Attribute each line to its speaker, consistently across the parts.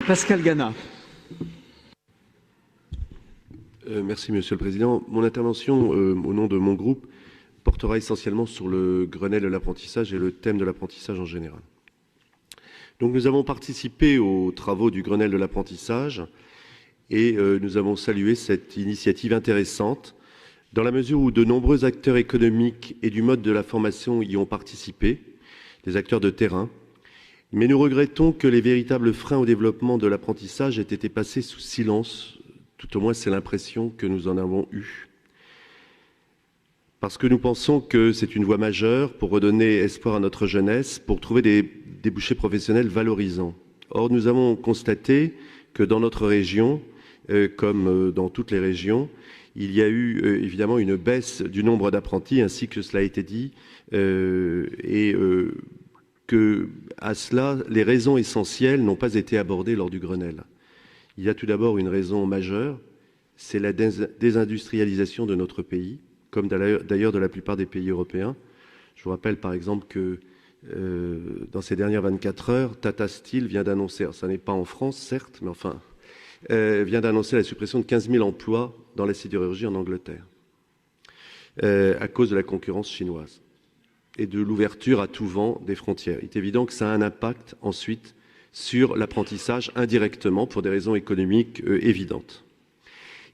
Speaker 1: Pascal Gana.
Speaker 2: Merci Monsieur le Président. Mon intervention au nom de mon groupe portera essentiellement sur le Grenelle de l'apprentissage et le thème de l'apprentissage en général. Donc nous avons participé aux travaux du Grenelle de l'apprentissage et nous avons salué cette initiative intéressante dans la mesure où de nombreux acteurs économiques et du mode de la formation y ont participé, des acteurs de terrain. Mais nous regrettons que les véritables freins au développement de l'apprentissage aient été passés sous silence. Tout au moins, c'est l'impression que nous en avons eue. Parce que nous pensons que c'est une voie majeure pour redonner espoir à notre jeunesse, pour trouver des débouchés professionnels valorisants. Or, nous avons constaté que dans notre région, comme dans toutes les régions, il y a eu évidemment une baisse du nombre d'apprentis, ainsi que cela a été dit, que à cela, les raisons essentielles n'ont pas été abordées lors du Grenelle. Il y a tout d'abord une raison majeure, c'est la désindustrialisation de notre pays, comme d'ailleurs de la plupart des pays européens. Je vous rappelle par exemple que dans ces dernières 24 heures, Tata Steel vient d'annoncer, ça n'est pas en France certes, mais enfin, vient d'annoncer la suppression de 15 000 emplois dans la sidérurgie en Angleterre, à cause de la concurrence chinoise et de l'ouverture à tout vent des frontières. Il est évident que ça a un impact ensuite sur l'apprentissage indirectement pour des raisons économiques évidentes.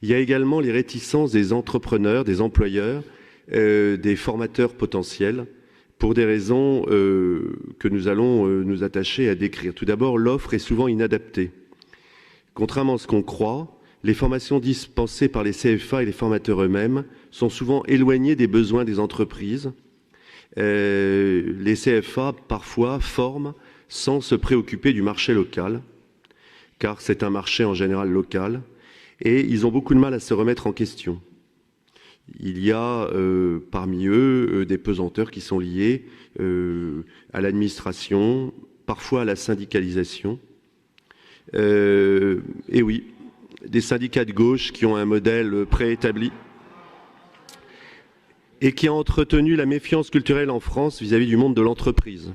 Speaker 2: Il y a également les réticences des entrepreneurs, des employeurs, des formateurs potentiels pour des raisons que nous allons nous attacher à décrire. Tout d'abord, l'offre est souvent inadaptée. Contrairement à ce qu'on croit, les formations dispensées par les CFA et les formateurs eux-mêmes sont souvent éloignées des besoins des entreprises. Les CFA, parfois, forment sans se préoccuper du marché local, car c'est un marché en général local, et ils ont beaucoup de mal à se remettre en question. Il y a parmi eux des pesanteurs qui sont liés à l'administration, parfois à la syndicalisation. Et oui, des syndicats de gauche qui ont un modèle préétabli et qui a entretenu la méfiance culturelle en France vis-à-vis du monde de l'entreprise.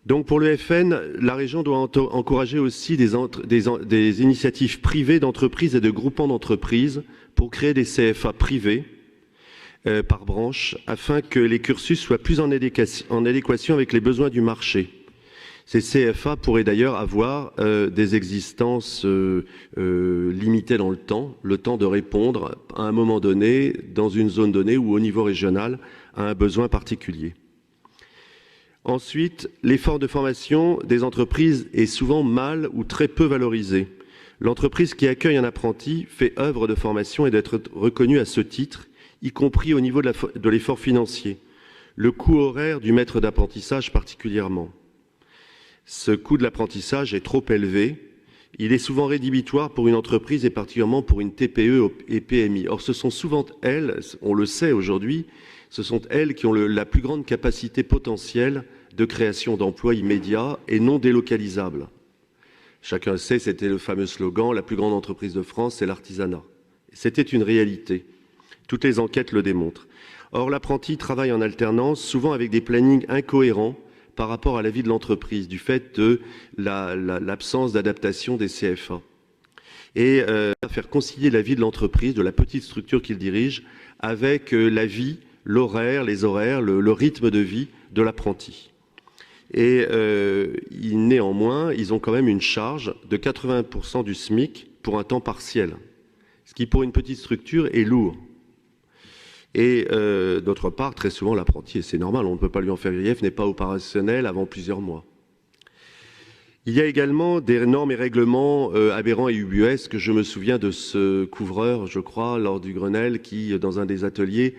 Speaker 2: Donc pour le FN, la région doit encourager aussi des initiatives privées d'entreprises et de groupements d'entreprises pour créer des CFA privés par branche afin que les cursus soient plus en adéquation avec les besoins du marché. Ces CFA pourraient d'ailleurs avoir des existences limitées dans le temps de répondre à un moment donné, dans une zone donnée ou au niveau régional, à un besoin particulier. Ensuite, l'effort de formation des entreprises est souvent mal ou très peu valorisé. L'entreprise qui accueille un apprenti fait œuvre de formation et d'être reconnue à ce titre, y compris au niveau de l'effort financier. Le coût horaire du maître d'apprentissage particulièrement. Ce coût de l'apprentissage est trop élevé. Il est souvent rédhibitoire pour une entreprise et particulièrement pour une TPE et PMI. Or, ce sont souvent elles, on le sait aujourd'hui, ce sont elles qui ont la plus grande capacité potentielle de création d'emplois immédiats et non délocalisables. Chacun le sait, c'était le fameux slogan « La plus grande entreprise de France, c'est l'artisanat ». C'était une réalité. Toutes les enquêtes le démontrent. Or, l'apprenti travaille en alternance, souvent avec des plannings incohérents par rapport à la vie de l'entreprise, du fait de l'absence d'adaptation des CFA. Et faire concilier la vie de l'entreprise, de la petite structure qu'il dirige, avec la vie, l'horaire, les horaires, le rythme de vie de l'apprenti. Et néanmoins, ils ont quand même une charge de 80% du SMIC pour un temps partiel, ce qui pour une petite structure est lourd. Et d'autre part, très souvent, l'apprenti, et c'est normal, on ne peut pas lui en faire grief, n'est pas opérationnel avant plusieurs mois. Il y a également des normes et règlements aberrants et ubuesques. Je me souviens de ce couvreur, je crois, lors du Grenelle, qui, dans un des ateliers,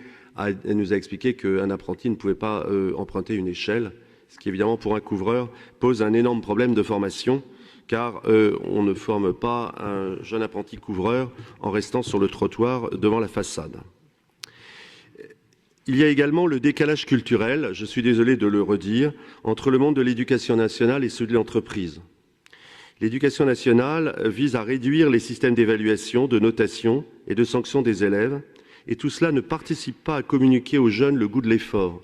Speaker 2: nous a expliqué qu'un apprenti ne pouvait pas emprunter une échelle, ce qui, évidemment, pour un couvreur, pose un énorme problème de formation, car on ne forme pas un jeune apprenti couvreur en restant sur le trottoir devant la façade. Il y a également le décalage culturel, je suis désolé de le redire, entre le monde de l'éducation nationale et celui de l'entreprise. L'éducation nationale vise à réduire les systèmes d'évaluation, de notation et de sanction des élèves, et tout cela ne participe pas à communiquer aux jeunes le goût de l'effort.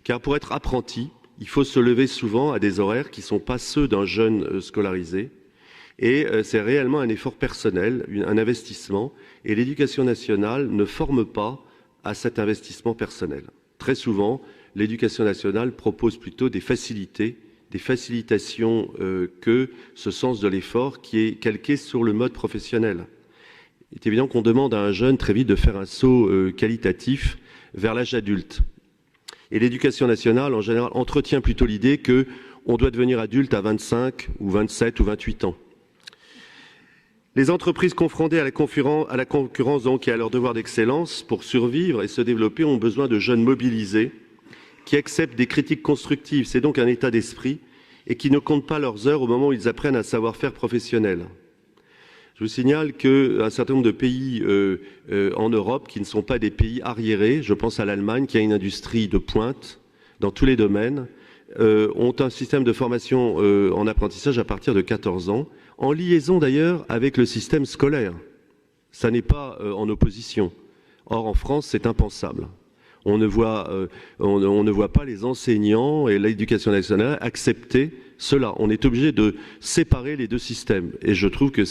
Speaker 2: Car pour être apprenti, il faut se lever souvent à des horaires qui ne sont pas ceux d'un jeune scolarisé, Et c'est réellement un effort personnel, un investissement. Et l'éducation nationale ne forme pas à cet investissement personnel. Très souvent, l'éducation nationale propose plutôt des facilités, des facilitations que ce sens de l'effort qui est calqué sur le mode professionnel. Il est évident qu'on demande à un jeune très vite de faire un saut qualitatif vers l'âge adulte. Et l'éducation nationale, en général, entretient plutôt l'idée qu'on doit devenir adulte à 25 ou 27 ou 28 ans. Les entreprises confrontées à la concurrence donc, et à leur devoir d'excellence pour survivre et se développer ont besoin de jeunes mobilisés qui acceptent des critiques constructives. C'est donc un état d'esprit et qui ne comptent pas leurs heures au moment où ils apprennent un savoir-faire professionnel. Je vous signale qu'un certain nombre de pays en Europe qui ne sont pas des pays arriérés, je pense à l'Allemagne qui a une industrie de pointe dans tous les domaines, ont un système de formation en apprentissage à partir de 14 ans, en liaison d'ailleurs avec le système scolaire. Ça n'est pas en opposition. Or, en France, c'est impensable. On ne voit pas les enseignants et l'éducation nationale accepter cela. On est obligé de séparer les deux systèmes. Et je trouve que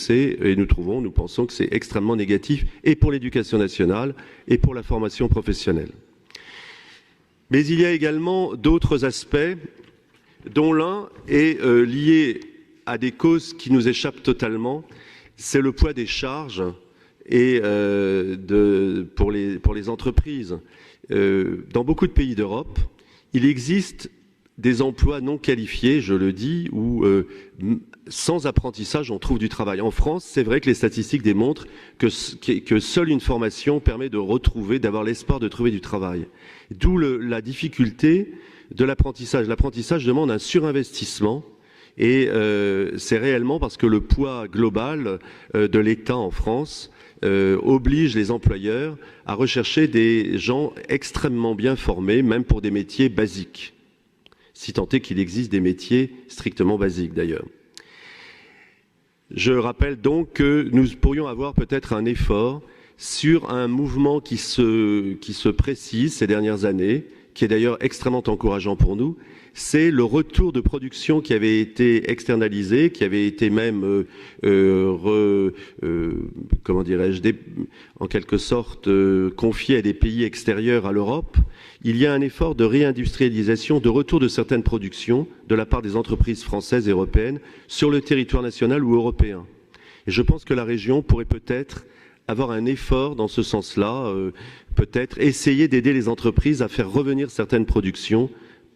Speaker 2: nous pensons que c'est extrêmement négatif, et pour l'éducation nationale, et pour la formation professionnelle. Mais il y a également d'autres aspects, dont l'un est lié à des causes qui nous échappent totalement. C'est le poids des charges et pour les entreprises. Dans beaucoup de pays d'Europe, il existe des emplois non qualifiés, je le dis, où sans apprentissage, on trouve du travail. En France, c'est vrai que les statistiques démontrent que seule une formation permet d'avoir l'espoir de trouver du travail. D'où la difficulté de l'apprentissage. L'apprentissage demande un surinvestissement et c'est réellement parce que le poids global de l'État en France oblige les employeurs à rechercher des gens extrêmement bien formés, même pour des métiers basiques. Si tant est qu'il existe des métiers strictement basiques d'ailleurs. Je rappelle donc que nous pourrions avoir peut-être un effort sur un mouvement qui se précise ces dernières années, qui est d'ailleurs extrêmement encourageant pour nous, c'est le retour de production qui avait été externalisé, qui avait été même, en quelque sorte, confié à des pays extérieurs à l'Europe. Il y a un effort de réindustrialisation, de retour de certaines productions de la part des entreprises françaises et européennes sur le territoire national ou européen. Et je pense que la région pourrait peut-être avoir un effort dans ce sens-là, peut-être essayer d'aider les entreprises à faire revenir certaines productions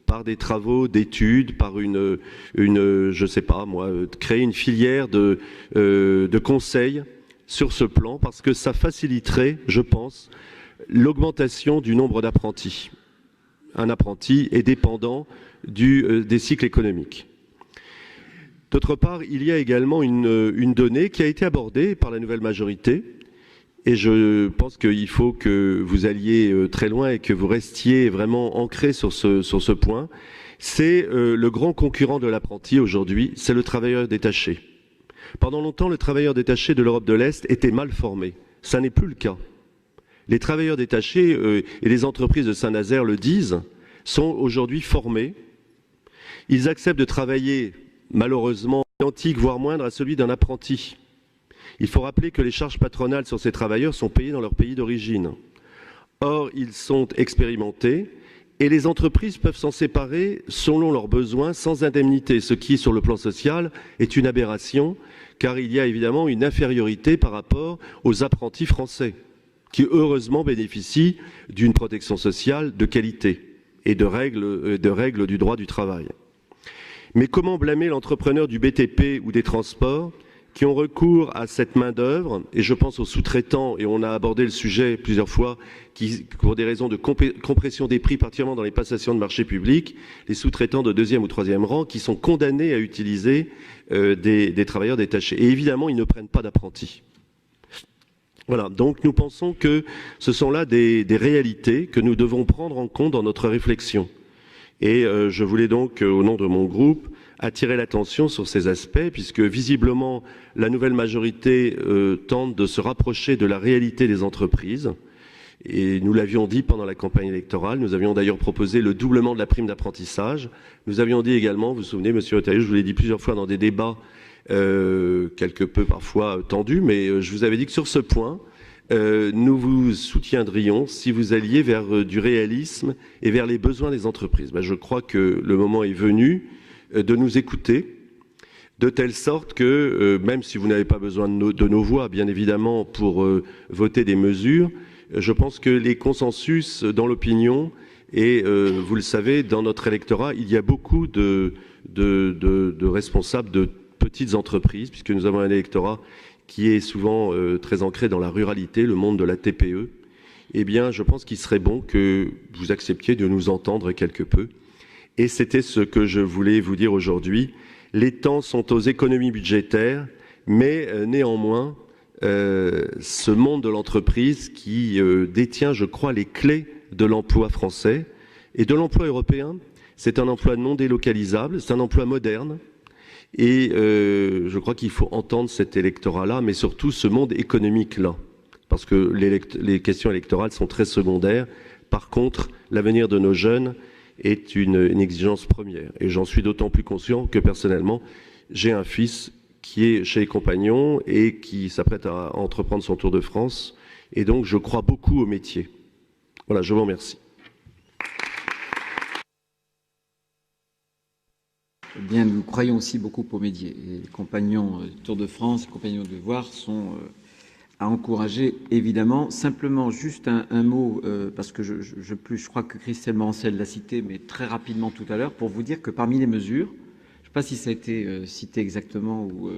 Speaker 2: par des travaux d'études, par je sais pas moi, créer une filière de conseils sur ce plan, parce que ça faciliterait, je pense, l'augmentation du nombre d'apprentis. Un apprenti est dépendant des cycles économiques. D'autre part, il y a également une donnée qui a été abordée par la nouvelle majorité, et je pense qu'il faut que vous alliez très loin et que vous restiez vraiment ancré sur ce point. C'est le grand concurrent de l'apprenti aujourd'hui, c'est le travailleur détaché. Pendant longtemps, le travailleur détaché de l'Europe de l'Est était mal formé. Ça n'est plus le cas. Les travailleurs détachés, et les entreprises de Saint-Nazaire le disent, sont aujourd'hui formés. Ils acceptent de travailler, malheureusement, identique, voire moindre à celui d'un apprenti. Il faut rappeler que les charges patronales sur ces travailleurs sont payées dans leur pays d'origine. Or, ils sont expérimentés et les entreprises peuvent s'en séparer selon leurs besoins sans indemnité, ce qui, sur le plan social, est une aberration, car il y a évidemment une infériorité par rapport aux apprentis français, qui heureusement bénéficient d'une protection sociale de qualité et de règles du droit du travail. Mais comment blâmer l'entrepreneur du BTP ou des transports qui ont recours à cette main-d'œuvre, et je pense aux sous-traitants, et on a abordé le sujet plusieurs fois, qui, pour des raisons de compression des prix, particulièrement dans les passations de marché public, les sous-traitants de deuxième ou troisième rang, qui sont condamnés à utiliser des travailleurs détachés. Et évidemment, ils ne prennent pas d'apprentis. Voilà, donc nous pensons que ce sont là des réalités que nous devons prendre en compte dans notre réflexion. Et je voulais donc, au nom de mon groupe, attirer l'attention sur ces aspects, puisque visiblement la nouvelle majorité tente de se rapprocher de la réalité des entreprises. Et nous l'avions dit pendant la campagne électorale, nous avions d'ailleurs proposé le doublement de la prime d'apprentissage. Nous avions dit également, vous vous souvenez, Monsieur Retailleau, je vous l'ai dit plusieurs fois dans des débats, quelque peu parfois tendu, mais je vous avais dit que sur ce point, nous vous soutiendrions si vous alliez vers du réalisme et vers les besoins des entreprises. Je crois que le moment est venu de nous écouter, de telle sorte que, même si vous n'avez pas besoin de nos voix, bien évidemment, pour voter des mesures, je pense que les consensus dans l'opinion, et vous le savez, dans notre électorat, il y a beaucoup de responsables de petites entreprises, puisque nous avons un électorat qui est souvent très ancré dans la ruralité, le monde de la TPE. Eh bien, je pense qu'il serait bon que vous acceptiez de nous entendre quelque peu. Et c'était ce que je voulais vous dire aujourd'hui. Les temps sont aux économies budgétaires, mais néanmoins, ce monde de l'entreprise qui détient, je crois, les clés de l'emploi français et de l'emploi européen, c'est un emploi non délocalisable, c'est un emploi moderne. Et je crois qu'il faut entendre cet électorat-là, mais surtout ce monde économique-là, parce que les questions électorales sont très secondaires. Par contre, l'avenir de nos jeunes est une exigence première. Et j'en suis d'autant plus conscient que personnellement, j'ai un fils qui est chez les Compagnons et qui s'apprête à entreprendre son Tour de France. Et donc, je crois beaucoup au métier. Voilà, je vous remercie.
Speaker 1: Eh bien, nous croyons aussi beaucoup au métier. Et les Compagnons Tour de France, les Compagnons de Devoir sont à encourager, évidemment. Simplement, juste un mot, parce que je crois que Christelle Morancel l'a cité, mais très rapidement tout à l'heure, pour vous dire que parmi les mesures, je ne sais pas si ça a été cité exactement ou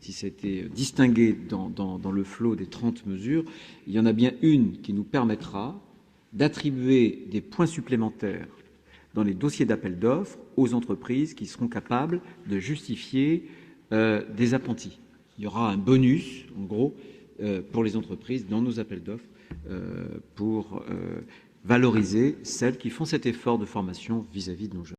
Speaker 1: si ça a été distingué dans le flot des 30 mesures, il y en a bien une qui nous permettra d'attribuer des points supplémentaires dans les dossiers d'appel d'offres aux entreprises qui seront capables de justifier des apprentis. Il y aura un bonus, en gros, pour les entreprises dans nos appels d'offres pour valoriser celles qui font cet effort de formation vis-à-vis de nos jeunes.